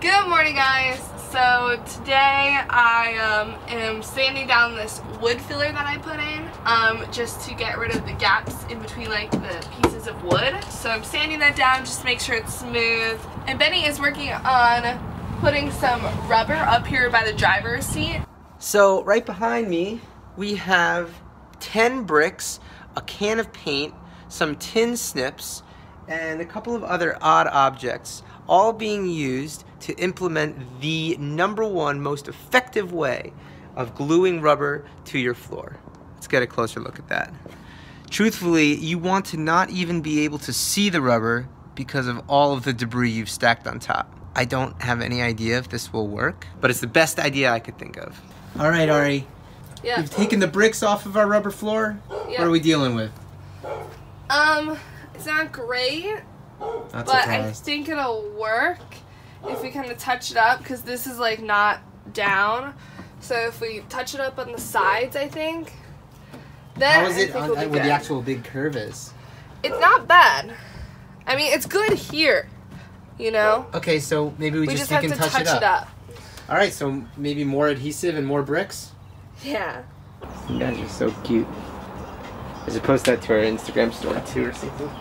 Good morning, guys. So today I am sanding down this wood filler that I put in just to get rid of the gaps in between like the pieces of wood. So I'm sanding that down just to make sure it's smooth. And Benny is working on putting some rubber up here by the driver's seat. So right behind me we have 10 bricks, a can of paint, some tin snips, and a couple of other odd objects, all being used to implement the #1 most effective way of gluing rubber to your floor. Let's get a closer look at that. Truthfully, you want to not even be able to see the rubber because of all of the debris you've stacked on top. I don't have any idea if this will work, but it's the best idea I could think of. All right, Ari. Yeah. We've taken the bricks off of our rubber floor. Yeah. What are we dealing with? It's not great, Not but I surprised. think it'll work if we kind of touch it up, because this is like not down. So if we touch it up on the sides, I think. Then How is it on, where the actual big curve is? It's not bad. I mean, it's good here, you know? Okay, so maybe we just have can to touch it up. All right, so maybe more adhesive and more bricks? Yeah. You guys are so cute. I should post that to our Instagram story too or something.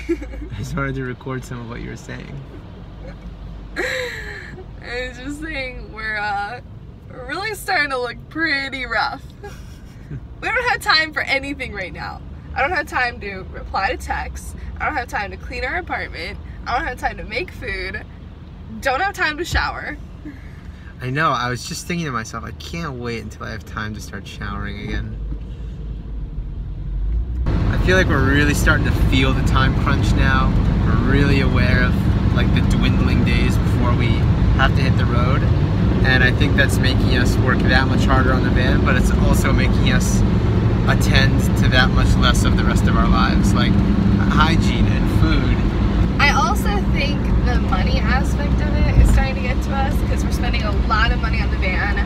I just wanted to record some of what you were saying. I was just saying we're really starting to look pretty rough. We don't have time for anything right now. I don't have time to reply to texts. I don't have time to clean our apartment. I don't have time to make food. Don't have time to shower. I know, I was just thinking to myself, I can't wait until I have time to start showering again. I feel like we're really starting to feel the time crunch now. We're really aware of like the dwindling days before we have to hit the road. And I think that's making us work that much harder on the van, but it's also making us attend to that much less of the rest of our lives, like hygiene and food. I also think the money aspect of it is starting to get to us, because we're spending a lot of money on the van,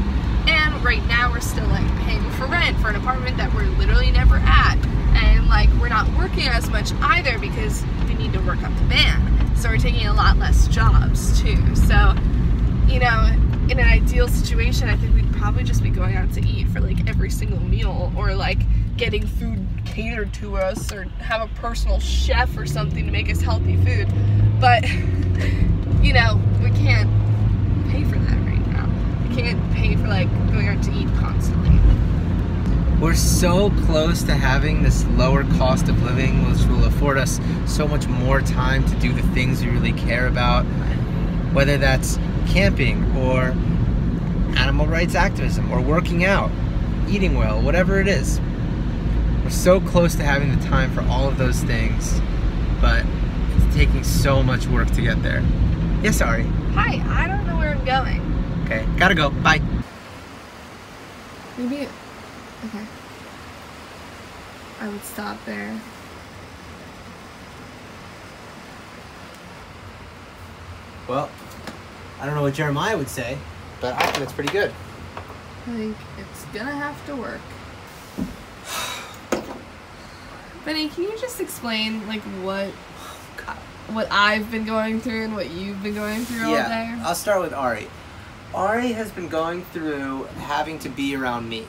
and right now we're still like paying for rent for an apartment that we're literally never at, and like we're not working as much either because we need to work up the van, so we're taking a lot less jobs too. So, you know, in an ideal situation, I think we'd probably just be going out to eat for like every single meal, or like getting food catered to us, or have a personal chef or something to make us healthy food. But, you know, we can't pay for that right now. We can't pay for like going out to eat constantly. We're so close to having this lower cost of living, which will afford us so much more time to do the things we really care about, whether that's camping or animal rights activism or working out, eating well, whatever it is. We're so close to having the time for all of those things, but it's taking so much work to get there. Yes, Ari? Hi, I don't know where I'm going. Okay, gotta go. Bye. Maybe, okay. I would stop there. Well, I don't know what Jeremiah would say, but I think it's pretty good. I think it's gonna have to work. Benny, can you just explain like what I've been going through and what you've been going through all day? I'll start with Ari. Ari has been going through having to be around me.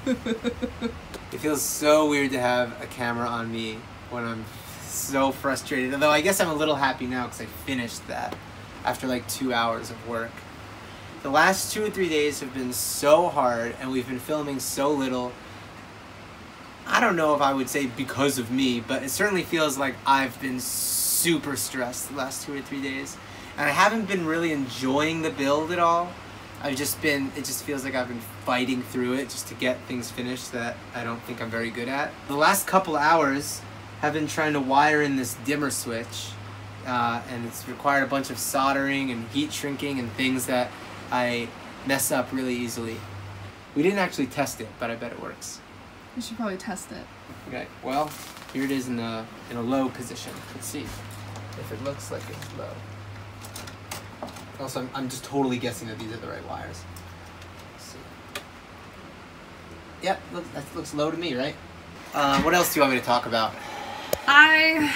It feels so weird to have a camera on me when I'm so frustrated. Although I guess I'm a little happy now because I finished that after like 2 hours of work. The last 2 or 3 days have been so hard, and we've been filming so little. I don't know if I would say because of me, but it certainly feels like I've been super stressed the last 2 or 3 days. And I haven't been really enjoying the build at all. It just feels like I've been fighting through it just to get things finished that I don't think I'm very good at. The last couple hours have been trying to wire in this dimmer switch, and it's required a bunch of soldering and heat shrinking and things that I mess up really easily. We didn't actually test it, but I bet it works. We should probably test it. Okay, well, here it is in a low position. Let's see if it looks like it's low. Also, I'm just totally guessing that these are the right wires. Let's see. Yep, that looks low to me, right? What else do you want me to talk about? I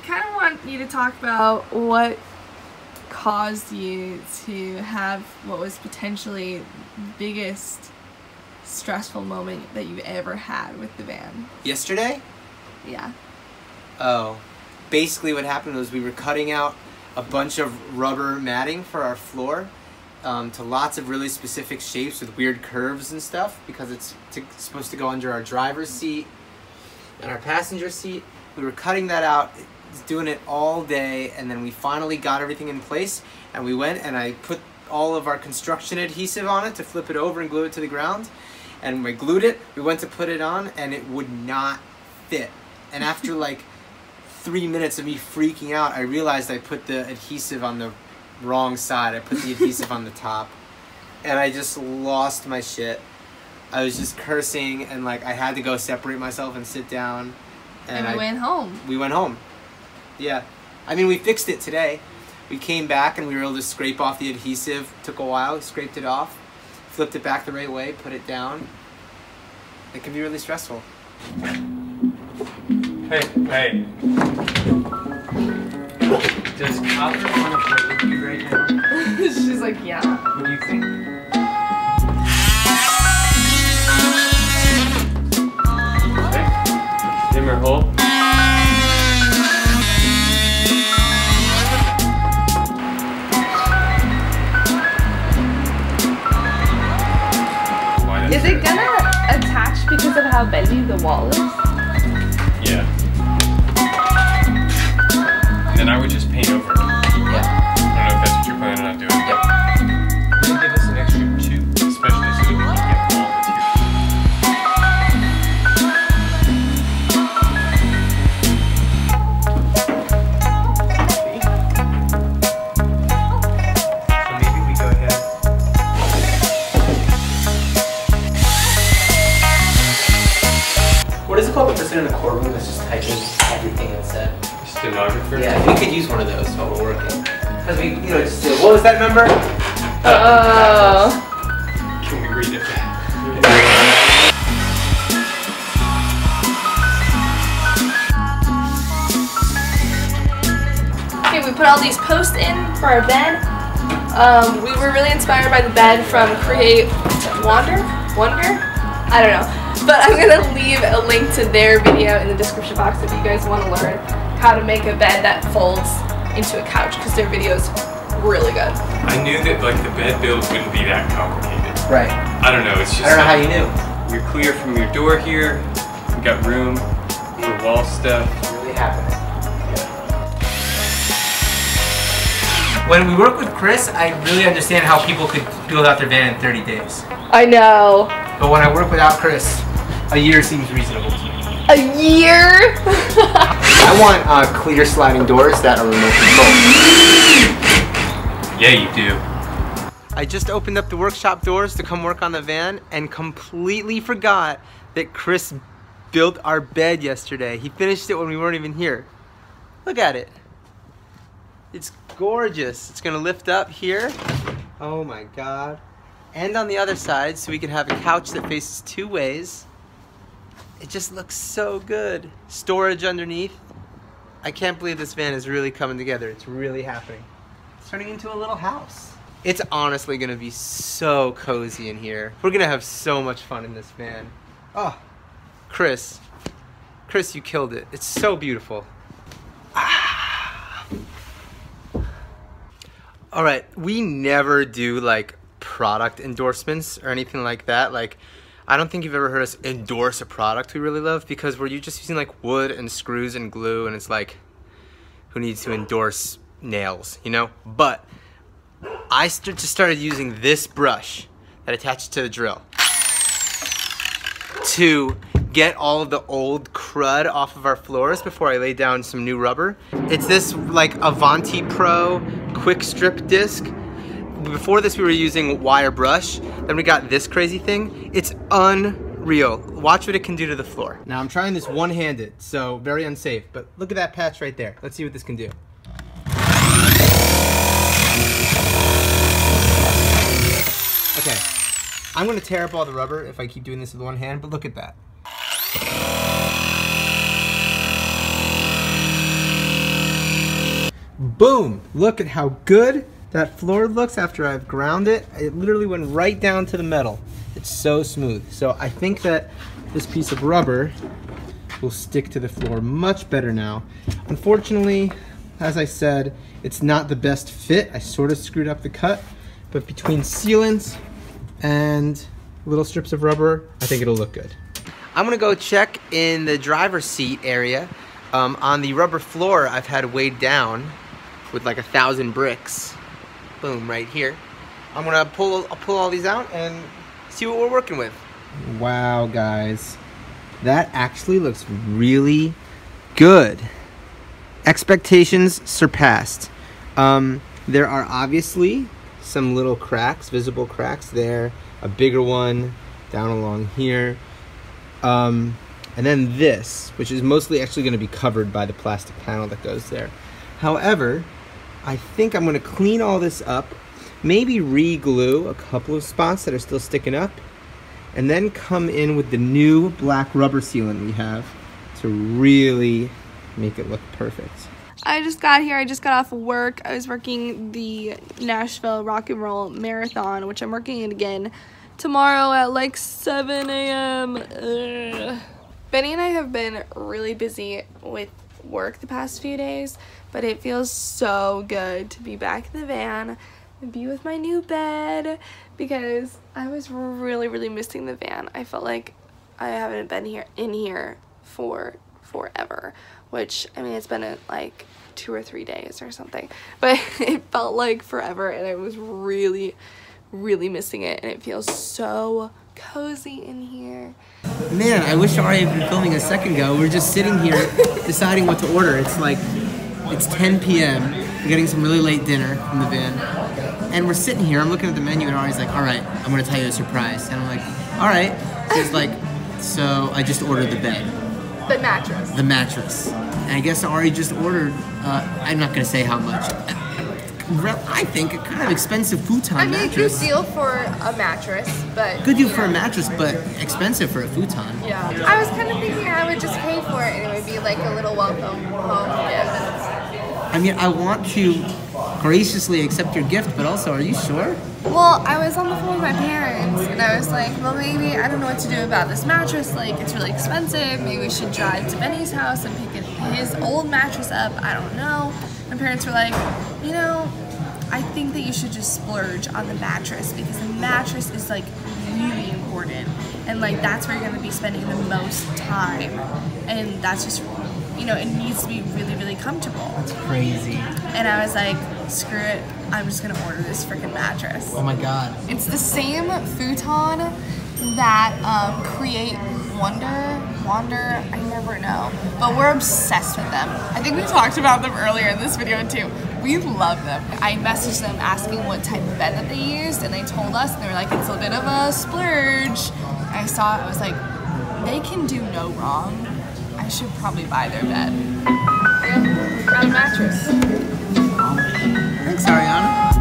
kind of want you to talk about what caused you to have what was potentially the biggest stressful moment that you've ever had with the van. Yesterday? Yeah. Oh. Basically what happened was we were cutting out a bunch of rubber matting for our floor to lots of really specific shapes with weird curves and stuff because it's supposed to go under our driver's seat and our passenger seat. We were cutting that out, doing it all day, and then we finally got everything in place, and we went and I put all of our construction adhesive on it to flip it over and glue it to the ground, and we glued it, we went to put it on, and it would not fit. And after like 3 minutes of me freaking out, I realized I put the adhesive on the wrong side. I put the adhesive on the top, and I just lost my shit. I was just cursing, and like I had to go separate myself and sit down. And we went home. We went home. Yeah. I mean, we fixed it today. We came back and we were able to scrape off the adhesive. Took a while, scraped it off, flipped it back the right way, put it down. It can be really stressful. Hey. Does Copper want to play with you right now? She's like, yeah. What do you think? Hey, dimmer hole. Is it gonna attach because of how bendy the wall is? Yeah. And then I would just paint over it. Yeah. I don't know if that's what you're planning on doing. Yep. Can you give us an extra 2, especially so that we can get all the So maybe we go ahead. What is it called? The person in the courtroom that's just typing everything instead. stenographer? Yeah, we could use one of those while we're working. Because we, just say, what was that number? Oh. Can we read it? Okay, we put all these posts in for our bed. We were really inspired by the bed from Create Wonder? I don't know. But I'm gonna leave a link to their video in the description box if you guys want to learn how to make a bed that folds into a couch, because their video is really good. I knew that like the bed build wouldn't be that complicated. Right. I don't know, it's just I don't know how you knew. You're clear from your door here. You got room for wall stuff. It's really happening. When we work with Chris, I really understand how people could build out their van in 30 days. I know. But when I work without Chris, a year seems reasonable to me. A year? I want clear sliding doors that are remote control. Yeah, you do. I just opened up the workshop doors to come work on the van and completely forgot that Chris built our bed yesterday. He finished it when we weren't even here. Look at it. It's gorgeous. It's gonna lift up here. Oh my God. And on the other side, so we can have a couch that faces 2 ways. It just looks so good. Storage underneath. I can't believe this van is really coming together. It's really happening. It's turning into a little house. It's honestly gonna be so cozy in here. We're gonna have so much fun in this van. Oh, Chris, you killed it. It's so beautiful. All right, we never do like product endorsements or anything like that. Like, I don't think you've ever heard us endorse a product we really love, because we're just using like wood and screws and glue, and it's like, who needs to endorse nails, you know? But I just started using this brush that attaches to the drill to get all of the old crud off of our floors before I lay down some new rubber. It's this like Avanti Pro quick strip disc. Before this we were using wire brush, then we got this crazy thing. It's unreal. Watch what it can do to the floor. Now I'm trying this one-handed, so very unsafe, but look at that patch right there. Let's see what this can do. Okay, I'm gonna tear up all the rubber if I keep doing this with one hand, but look at that. Boom! Look at how good that floor looks after I've ground it. It literally went right down to the metal. It's so smooth. So I think that this piece of rubber will stick to the floor much better now. Unfortunately, as I said, it's not the best fit. I sort of screwed up the cut, but between sealants and little strips of rubber, I think it'll look good. I'm gonna go check in the driver's seat area. On the rubber floor, I've had weighed down with like 1,000 bricks. Boom, right here. I'm gonna pull all these out and see what we're working with. Wow, guys. That actually looks really good. Expectations surpassed. There are obviously some little cracks, visible cracks there, a bigger one down along here. And then this, which is mostly actually going to be covered by the plastic panel that goes there. However, I think I'm going to clean all this up, maybe re-glue a couple of spots that are still sticking up, and then come in with the new black rubber sealant we have to really make it look perfect. I just got here. I just got off of work. I was working the Nashville Rock and Roll Marathon, which I'm working it again tomorrow at like 7 a.m. Benny and I have been really busy with work the past few days, but it feels so good to be back in the van and be with my new bed because I was really missing the van. I felt like I haven't been in here for forever, which, I mean, it's been like 2 or 3 days or something, but it felt like forever, and I was really missing it, and it feels so cozy in here. Man, I wish Ari had been filming a second ago. We're just sitting here deciding what to order. It's 10 p.m. We're getting some really late dinner from the van, and we're sitting here. I'm looking at the menu, and Ari's like, "All right, I'm gonna tell you a surprise." And I'm like, "All right." She's like, "So I just ordered the bed." The mattress. The mattress. And I guess Ari just ordered, I'm not going to say how much. I think a kind of expensive futon mattress. Good deal for a mattress, but... Good deal for a mattress, but expensive for a futon. Yeah. I was kind of thinking I would just pay for it and it would be like a little welcome home gift. I mean, I want to graciously accept your gift, but also, are you sure? Well, I was on the phone with my parents, and I was like, well, maybe, I don't know what to do about this mattress, like, it's really expensive, maybe we should drive to Benny's house and pick his old mattress up, I don't know. My parents were like, you know, I think that you should just splurge on the mattress, because the mattress is, like, really important, and, like, that's where you're going to be spending the most time, and that's just, you know, it needs to be really comfortable. That's crazy. And I was like, screw it, I'm just gonna order this freaking mattress. Oh my god. It's the same futon that Create Wander, I never know, but we're obsessed with them. I think we talked about them earlier in this video too. We love them. I messaged them asking what type of bed that they used, and they told us, and they were like, it's a bit of a splurge. I saw it, I was like, they can do no wrong. I should probably buy their bed. Yeah, got a mattress. Thanks, Ariana.